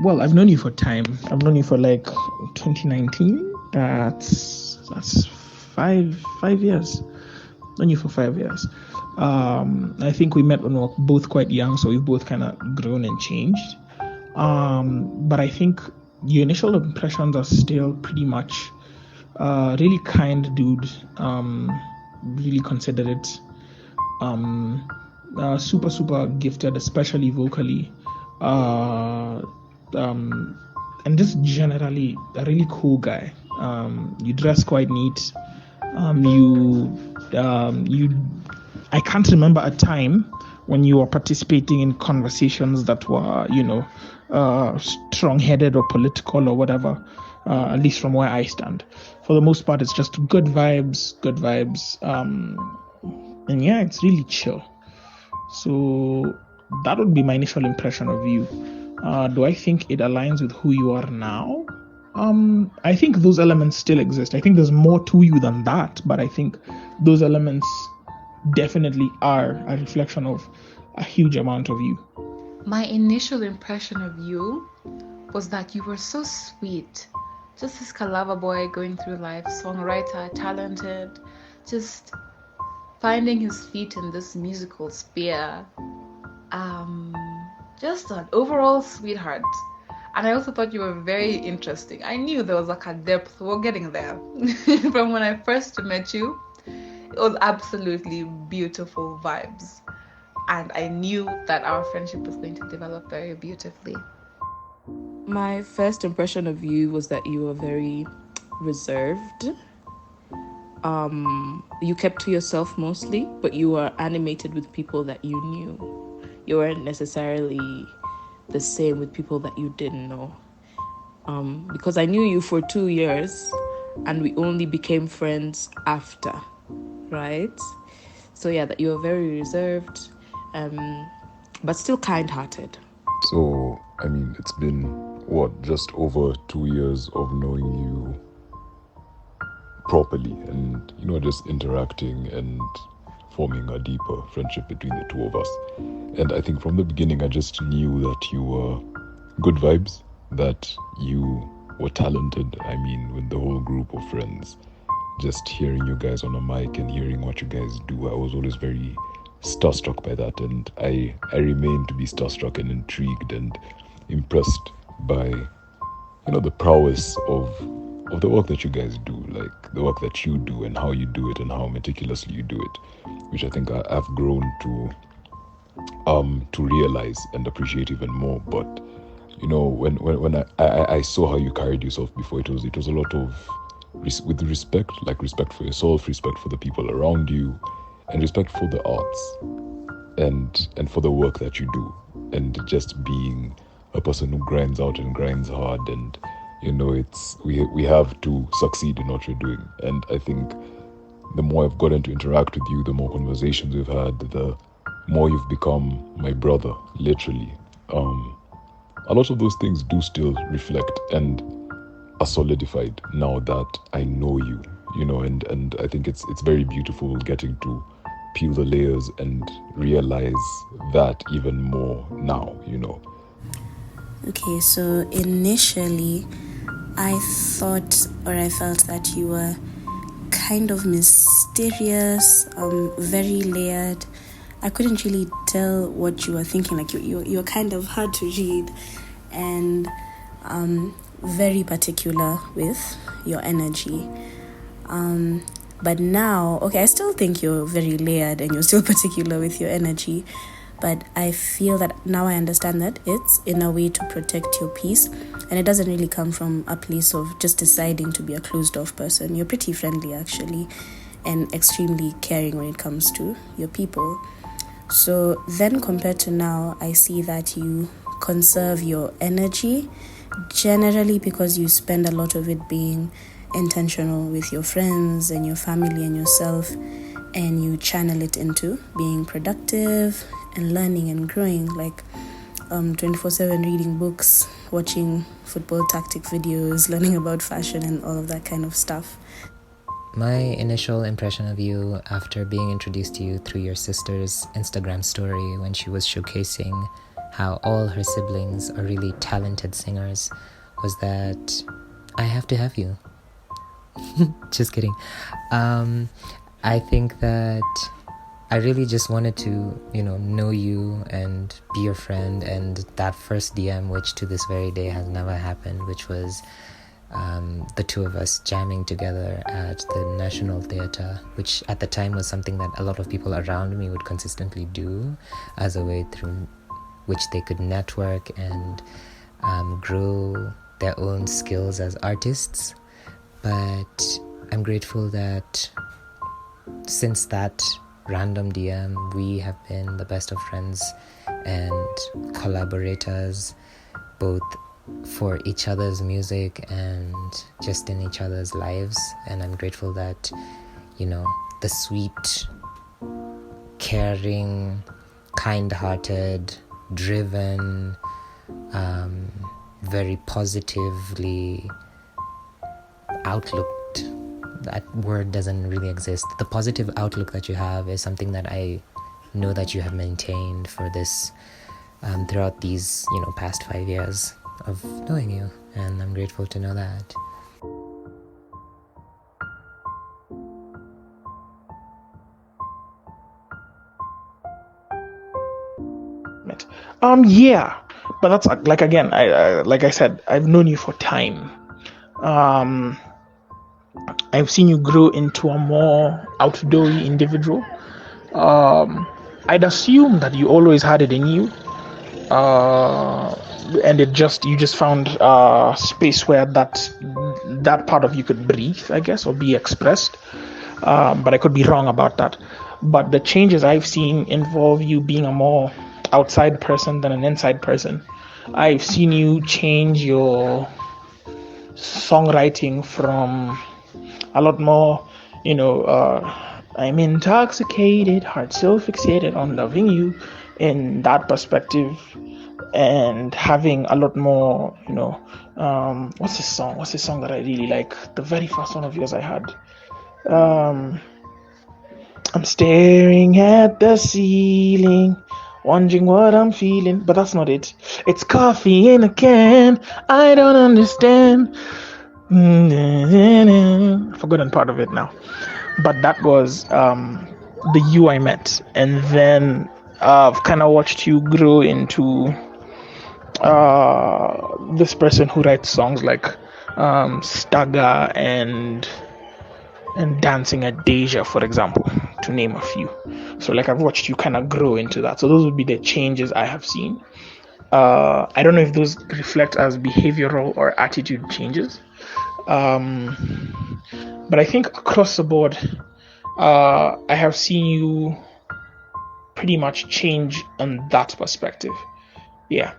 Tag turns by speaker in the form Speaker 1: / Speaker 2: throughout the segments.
Speaker 1: Well, I've known you for time. I've known you for like 2019. That's 5 years. Known you for 5 years. I think we met when we were both quite young, so we've both kind of grown and changed. But I think your initial impressions are still pretty much really kind dude, really considerate, super super gifted, especially vocally, uh, and just generally a really cool guy. You dress quite neat. You I can't remember a time when you were participating in conversations that were, strong-headed or political or whatever. At least from where I stand, for the most part, it's just good vibes, good vibes. And yeah, it's really chill. So that would be my initial impression of you. Do I think it aligns with who you are now? I think those elements still exist. I think there's more to you than that, but I think those elements definitely are a reflection of a huge amount of you.
Speaker 2: My initial impression of you was that you were so sweet. Just this Kalava boy going through life, songwriter, talented, just finding his feet in this musical sphere. Just an overall sweetheart. And I also thought you were very interesting. I knew there was like a depth. We're getting there. From when I first met you, it was absolutely beautiful vibes. And I knew that our friendship was going to develop very beautifully.
Speaker 3: My first impression of you was that you were very reserved. You kept to yourself mostly, but you were animated with people that you knew. You weren't necessarily the same with people that you didn't know. Because I knew you for 2 years and we only became friends after, right? So yeah, that you were very reserved, but still kind-hearted.
Speaker 4: So, I mean, it's been, just over 2 years of knowing you properly and, just interacting and forming a deeper friendship between the two of us. And I think from the beginning, I just knew that you were good vibes, that you were talented. I mean, with the whole group of friends, just hearing you guys on a mic and hearing what you guys do, I was always very starstruck by that, and I remain to be starstruck and intrigued and impressed by the prowess of the work that you guys do, like the work that you do and how you do it and how meticulously you do it, which I think I've grown to realize and appreciate even more. But when I saw how you carried yourself before, it was a lot of with respect, like respect for yourself, respect for the people around you, and respect for the arts and for the work that you do, and just being a person who grinds out and grinds hard, and it's we have to succeed in what you're doing. And I think the more I've gotten to interact with you, the more conversations we've had, the more you've become my brother, literally. A lot of those things do still reflect and are solidified now that I know you, and I think it's very beautiful getting to peel the layers and realize that even more now,
Speaker 5: Okay, so initially I thought, or I felt that you were kind of mysterious, very layered. I couldn't really tell what you were thinking. Like you were kind of hard to read, and very particular with your energy. But now, I still think you're very layered and you're still particular with your energy. But I feel that now I understand that it's in a way to protect your peace. And it doesn't really come from a place of just deciding to be a closed-off person. You're pretty friendly, actually, and extremely caring when it comes to your people. So then compared to now, I see that you conserve your energy, generally because you spend a lot of it being intentional with your friends and your family and yourself, and you channel it into being productive and learning and growing, like 24/7 reading books, watching football tactic videos, learning about fashion and all of that kind of stuff.
Speaker 6: My initial impression of you after being introduced to you through your sister's Instagram story when she was showcasing how all her siblings are really talented singers was that I have to have you. Just kidding. I think that I really just wanted to, know you and be your friend, and that first DM, which to this very day has never happened, which was the two of us jamming together at the National Theatre, which at the time was something that a lot of people around me would consistently do as a way through which they could network and grow their own skills as artists. But I'm grateful that since that random DM, we have been the best of friends and collaborators, both for each other's music and just in each other's lives. And I'm grateful that, the sweet, caring, kind-hearted, driven, very positively outlooked, that word doesn't really exist. The positive outlook that you have is something that I know that you have maintained for this throughout these past 5 years of knowing you, and I'm grateful to know that.
Speaker 1: Yeah, but that's like, again, like I said, I've known you for time. I've seen you grow into a more outdoorsy individual. I'd assume that you always had it in you, and you just found space where that part of you could breathe, I guess, or be expressed. But I could be wrong about that. But the changes I've seen involve you being a more outside person than an inside person. I've seen you change your songwriting from a lot more, I'm intoxicated, heart so fixated on loving you, in that perspective, and having a lot more, what's this song that I really like, the very first one of yours I had, I'm staring at the ceiling, wondering what I'm feeling, but that's not it. It's coffee in a can, I don't understand. I've forgotten part of it now, but that was the you I met, and then I've kind of watched you grow into this person who writes songs like Stagger and Dancing at Deja, for example, to name a few. So like, I've watched you kind of grow into that. So those would be the changes I have seen. I don't know if those reflect as behavioral or attitude changes. But I think across the board, I have seen you pretty much change on that perspective. Yeah.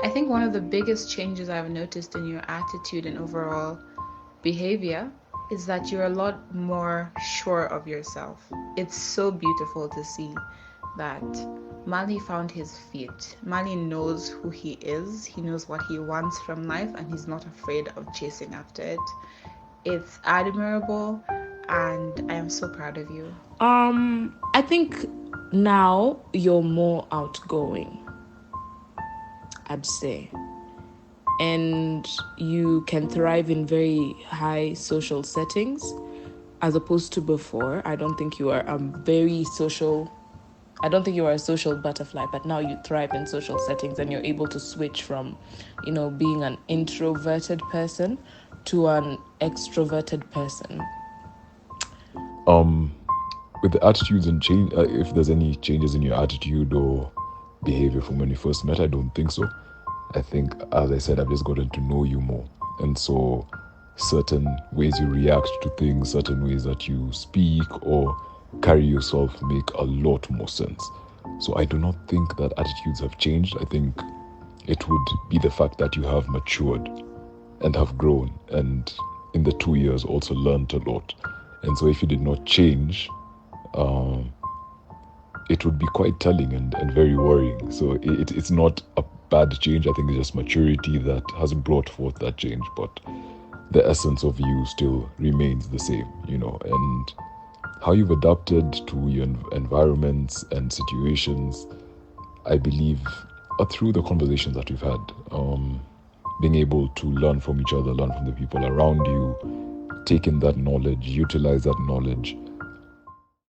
Speaker 2: I think one of the biggest changes I've noticed in your attitude and overall behavior is that you're a lot more sure of yourself. It's so beautiful to see that Mali found his feet. Mali knows who he is. He knows what he wants from life, and he's not afraid of chasing after it. It's admirable, and I am so proud of you.
Speaker 3: I think now you're more outgoing, I'd say. And you can thrive in very high social settings as opposed to before. I don't think you are a social butterfly, but now you thrive in social settings and you're able to switch from, being an introverted person to an extroverted person.
Speaker 4: With the attitudes and change, if there's any changes in your attitude or behavior from when you first met, I don't think so. I think, as I said, I've just gotten to know you more. And so certain ways you react to things, certain ways that you speak or carry yourself make a lot more sense. So I do not think that attitudes have changed. I think it would be the fact that you have matured and have grown, and in the 2 years also learned a lot. And so if you did not change, it would be quite telling and very worrying. So it's not a bad change. I think it's just maturity that has brought forth that change, but the essence of you still remains the same, and how you've adapted to your environments and situations I believe through the conversations that we've had, being able to learn from each other, learn from the people around you, take in that knowledge, utilize that knowledge,